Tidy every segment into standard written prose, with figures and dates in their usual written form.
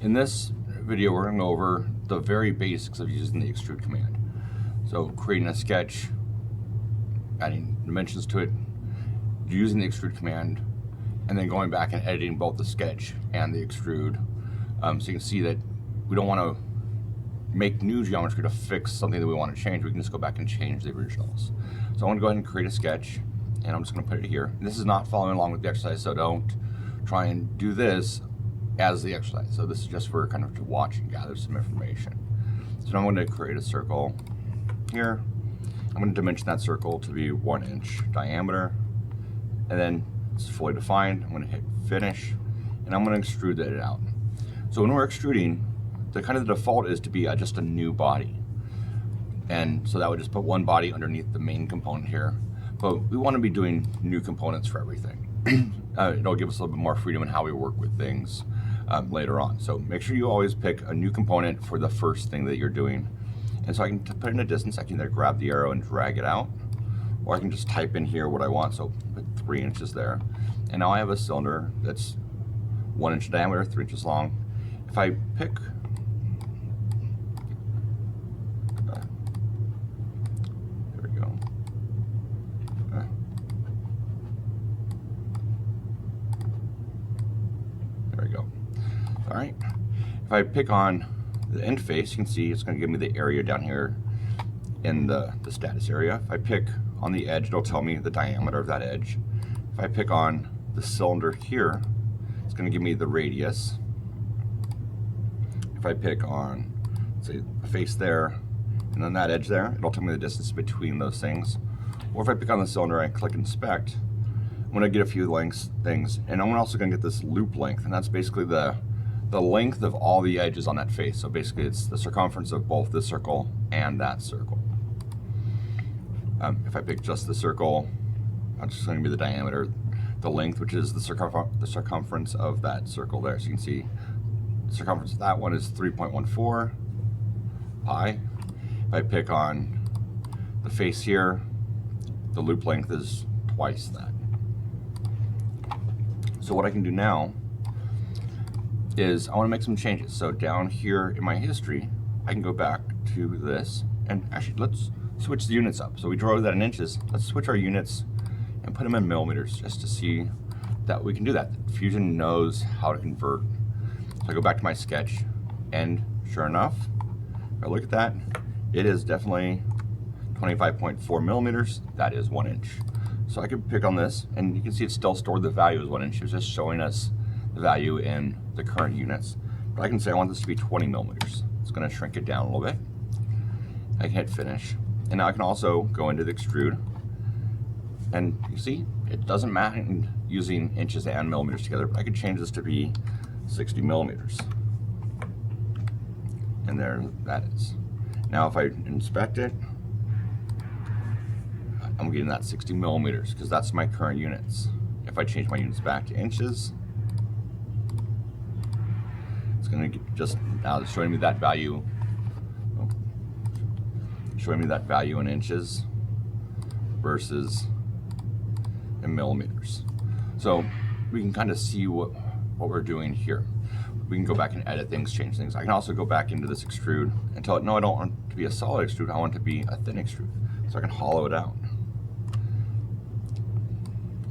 In this video, we're going to go over the very basics of using the Extrude command. So creating a sketch, adding dimensions to it, using the Extrude command, and then going back and editing both the sketch and the Extrude. So you can see that we don't want to make new geometry to fix something that we want to change. We can just go back and change the originals. So I'm going to go ahead and create a sketch, and I'm just going to put it here. And this is not following along with the exercise, so don't try and do this as the exercise. So this is just for kind of to watch and gather some information. So now I'm going to create a circle here. I'm going to dimension that circle to be 1 inch diameter, and then it's fully defined. I'm going to hit finish, and I'm going to extrude it out. So when we're extruding, the kind of the default is to be just a new body, and so that would just put one body underneath the main component here. But we want to be doing new components for everything. It'll give us a little bit more freedom in how we work with things later on. So make sure you always pick a new component for the first thing that you're doing. And so I can put in a distance. I can either grab the arrow and drag it out, or I can just type in here what I want. So put 3 inches there. And now I have a cylinder that's 1 inch diameter, 3 inches long. If I pick, there we go. There we go. All right. If I pick on the end face, you can see it's going to give me the area down here in the status area. If I pick on the edge, it'll tell me the diameter of that edge. If I pick on the cylinder here, it's going to give me the radius. If I pick on, say, the face there, and then that edge there, it'll tell me the distance between those things. Or if I pick on the cylinder and click inspect, I'm going to get a few things, and I'm also going to get this loop length, and that's basically the length of all the edges on that face. So basically it's the circumference of both this circle and that circle. If I pick just the circle, I'm just going to be the diameter, the length, which is the circumference of that circle there. So you can see the circumference of that one is 3.14 pi. If I pick on the face here, the loop length is twice that. So what I can do now is I want to make some changes. So down here in my history, I can go back to this, and actually let's switch the units up. So we drew that in inches. Let's switch our units and put them in millimeters just to see that we can do that. Fusion knows how to convert. So I go back to my sketch, and sure enough, if I look at that, it is definitely 25.4 millimeters. That is 1 inch. So I could pick on this, and you can see it still stored the value as 1 inch. It was just showing us the value in the current units. But I can say I want this to be 20 millimeters. It's going to shrink it down a little bit. I can hit finish. And now I can also go into the extrude. And you see, it doesn't matter using inches and millimeters together, but I could change this to be 60 millimeters. And there that is. Now if I inspect it, I'm getting that 60 millimeters because that's my current units. If I change my units back to inches, it's going to just now it's showing me that value. Showing me that value in inches versus in millimeters. So we can kind of see what we're doing here. We can go back and edit things, change things. I can also go back into this extrude and tell it, no, I don't want it to be a solid extrude, I want it to be a thin extrude. So I can hollow it out.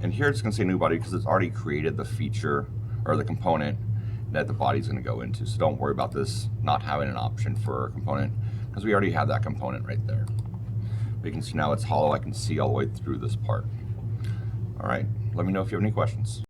And here it's going to say new body because it's already created the feature or the component that the body's going to go into. So don't worry about this not having an option for a component because we already have that component right there. But you can see now it's hollow. I can see all the way through this part. All right, let me know if you have any questions.